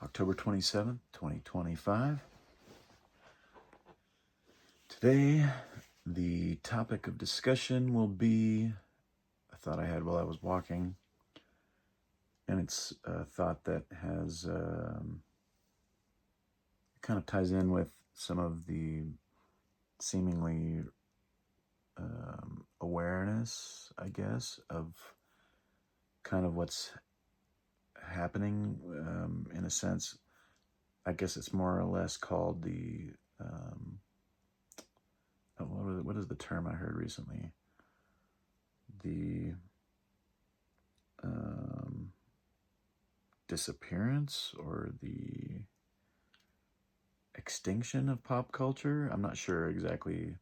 October 27th, 2025. Today, the topic of discussion will be a thought I had while I was walking, and it's a thought that has kind of ties in with some of the seemingly awareness, I guess, of kind of what's happening in a sense. I guess it's more or less called the what is the term I heard recently? The disappearance or the extinction of pop culture. I'm not sure exactly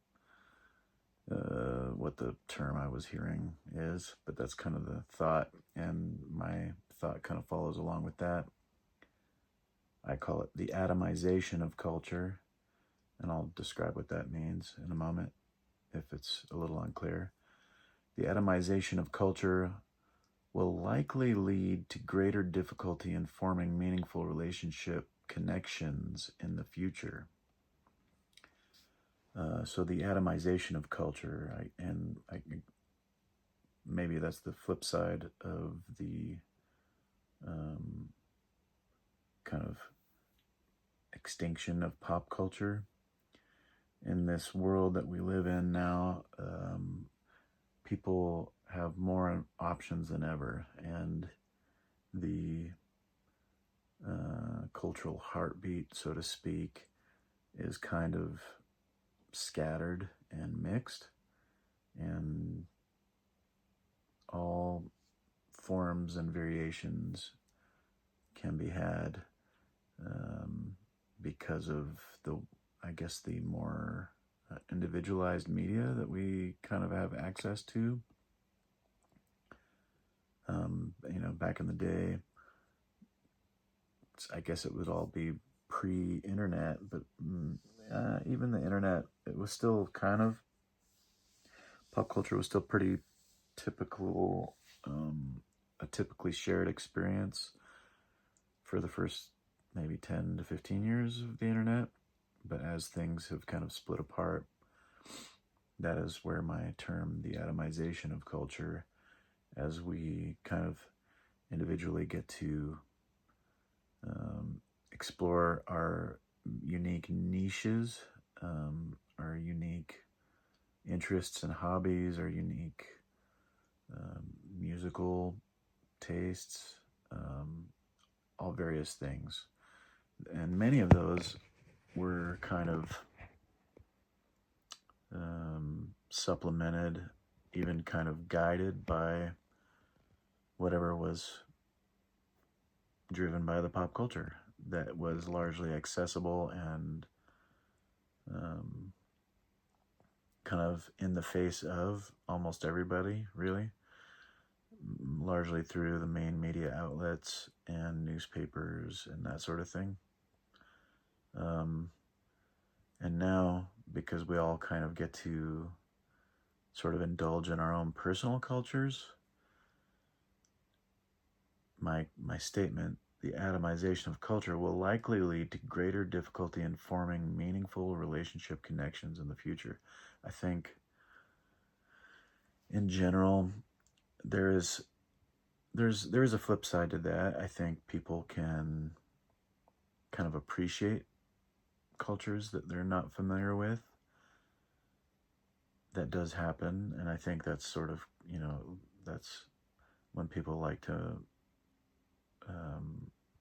what the term I was hearing is, but that's kind of the thought, and my thought kind of follows along with that. I call it the atomization of culture, and I'll describe what that means in a moment if it's a little unclear. The atomization of culture will likely lead to greater difficulty in forming meaningful relationship connections in the future. So the atomization of culture, maybe that's the flip side of the kind of extinction of pop culture. In this world that we live in now, people have more options than ever, and the cultural heartbeat, so to speak, is kind of scattered and mixed, and all forms and variations can be had because of the more individualized media that we kind of have access to. Back in the day, I guess it would all be pre-internet, but even the internet, it was still kind of, pop culture was still pretty typical, a typically shared experience for the first maybe 10 to 15 years of the internet. But as things have kind of split apart, that is where my term, the atomization of culture, as we kind of individually get to explore our unique niches, our unique interests and hobbies, our unique musical tastes, all various things. And many of those were kind of supplemented, even kind of guided by whatever was driven by the pop culture that was largely accessible and kind of in the face of almost everybody, really, largely through the main media outlets and newspapers and that sort of thing. And now, because we all kind of get to sort of indulge in our own personal cultures, my statement, the atomization of culture, will likely lead to greater difficulty in forming meaningful relationship connections in the future. I think, in general, there is a flip side to that. I think people can kind of appreciate cultures that they're not familiar with. That does happen, and I think that's sort of, that's when people like to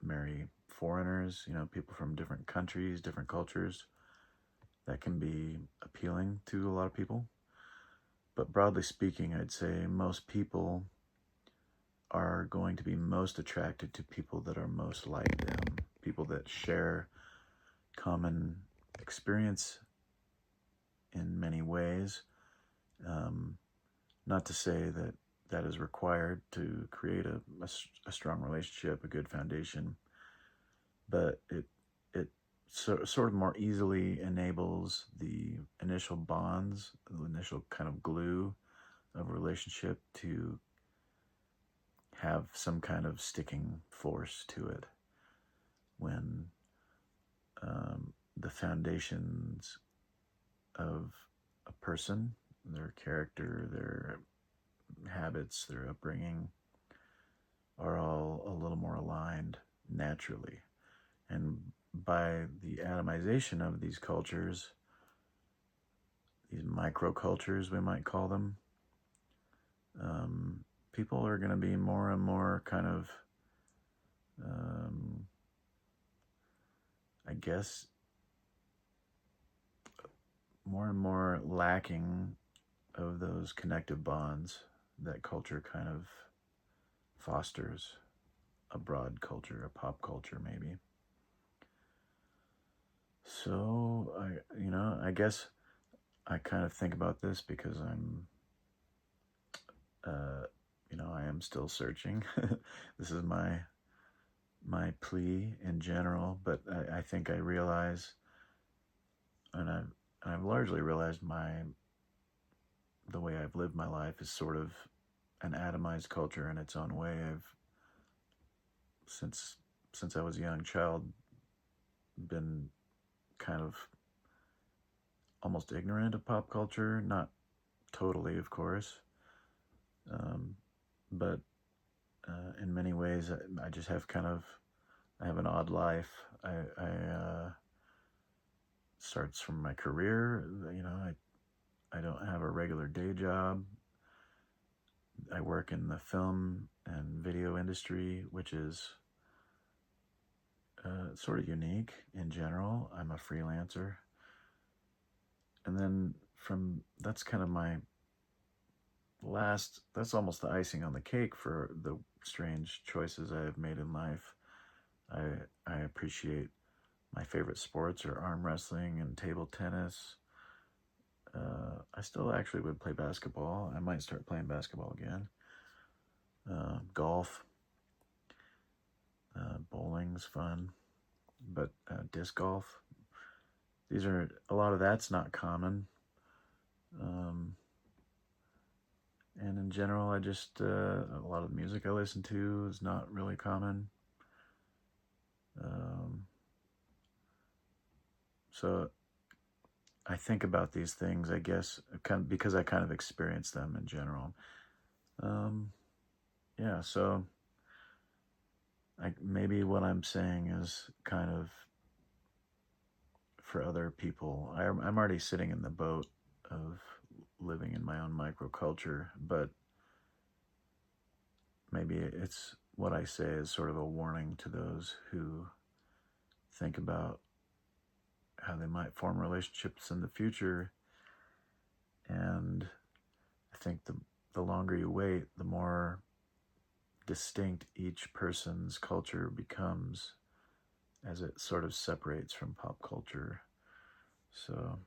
marry foreigners, people from different countries, different cultures. That can be appealing to a lot of people. But broadly speaking, I'd say most people are going to be most attracted to people that are most like them, people that share common experience in many ways. Not to say that that is required to create a strong relationship, a good foundation, but it sort of more easily enables the initial bonds, the initial kind of glue of a relationship to have some kind of sticking force to it. when the foundations of a person, their character, their habits, their upbringing, are all a little more aligned naturally. And by the atomization of these cultures, these microcultures, we might call them, people are going to be more and more kind of, I guess, more and more lacking of those connective bonds that culture kind of fosters, a broad culture, a pop culture maybe. So I guess I kind of think about this because I am still searching. This is my plea in general, but I think I realize, and I've largely realized the way I've lived my life is sort of an atomized culture in its own way. I've since I was a young child been kind of almost ignorant of pop culture, not totally, of course, but in many ways I just have I have an odd life. I starts from my career. I don't have a regular day job. I work in the film and video industry, which is sort of unique in general. I'm a freelancer. And then that's kind of that's almost the icing on the cake for the strange choices I have made in life. I appreciate my favorite sports are arm wrestling and table tennis. I still actually would play basketball. I might start playing basketball again. Golf, bowling's fun, but disc golf. A lot of that's not common. And in general, a lot of the music I listen to is not really common. So I think about these things, I guess, because I kind of experience them in general. So maybe what I'm saying is kind of for other people. I'm already sitting in the boat of living in my own microculture, but maybe it's what I say is sort of a warning to those who think about how they might form relationships in the future. And I think the longer you wait, the more distinct each person's culture becomes as it sort of separates from pop culture. So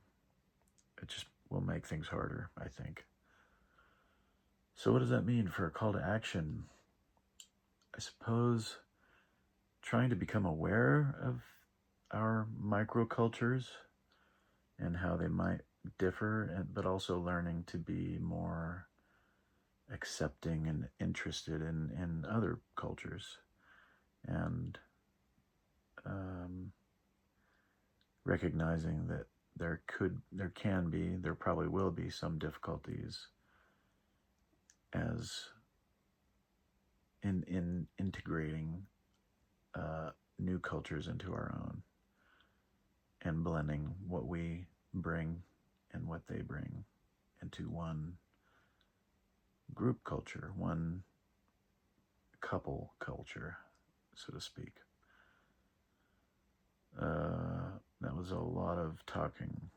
it just will make things harder, I think. So what does that mean for a call to action? I suppose trying to become aware of our microcultures and how they might differ, but also learning to be more accepting and interested in other cultures, and recognizing that there probably will be some difficulties as in integrating new cultures into our own and blending what we bring and what they bring into one group culture, one couple culture, so to speak. That was a lot of talking,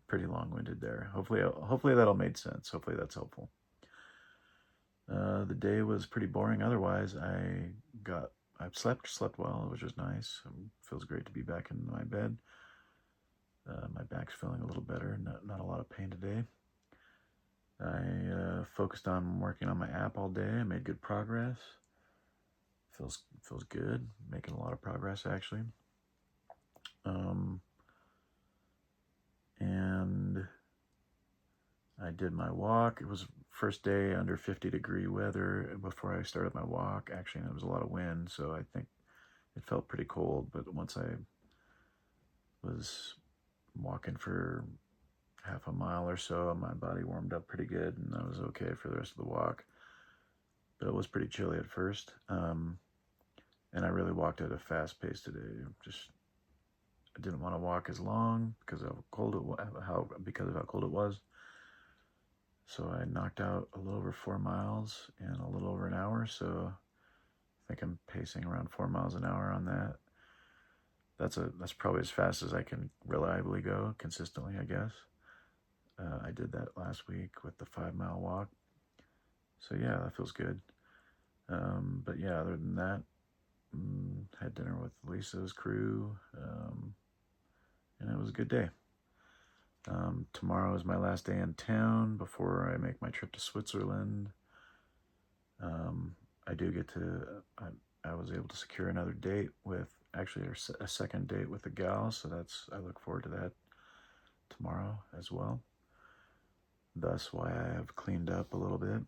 pretty long-winded there. Hopefully that all made sense. Hopefully that's helpful. The day was pretty boring. Otherwise, I slept well, which was nice. Feels great to be back in my bed. My back's feeling a little better. Not a lot of pain today. I focused on working on my app all day. I made good progress. Feels good. Making a lot of progress, actually. And I did my walk. It was first day under 50-degree weather before I started my walk. Actually, there was a lot of wind, so I think it felt pretty cold, but once I was walking for half a mile or so, my body warmed up pretty good, and I was okay for the rest of the walk. But it was pretty chilly at first, and I really walked at a fast pace today. I didn't want to walk as long because of how cold it was. So I knocked out a little over 4 miles in a little over an hour. So I think I'm pacing around 4 miles an hour on that. That's probably as fast as I can reliably go consistently, I guess. I did that last week with the 5 mile walk. So yeah, that feels good. But yeah, other than that, had dinner with Lisa's crew, and it was a good day. Tomorrow is my last day in town before I make my trip to Switzerland. I do get to, I was able to secure another date with, actually a second date with a gal, so I look forward to that tomorrow as well. Thus why I have cleaned up a little bit.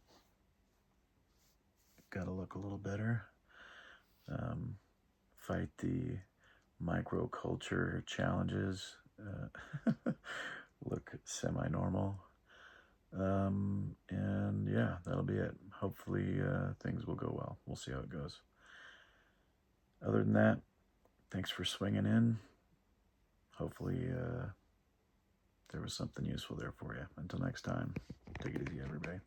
Got to look a little better. Fight the microculture challenges. Look semi-normal. And yeah, that'll be it. Hopefully things will go well. We'll see how it goes. Other than that, thanks for swinging in. Hopefully there was something useful there for you. Until next time, take it easy, everybody.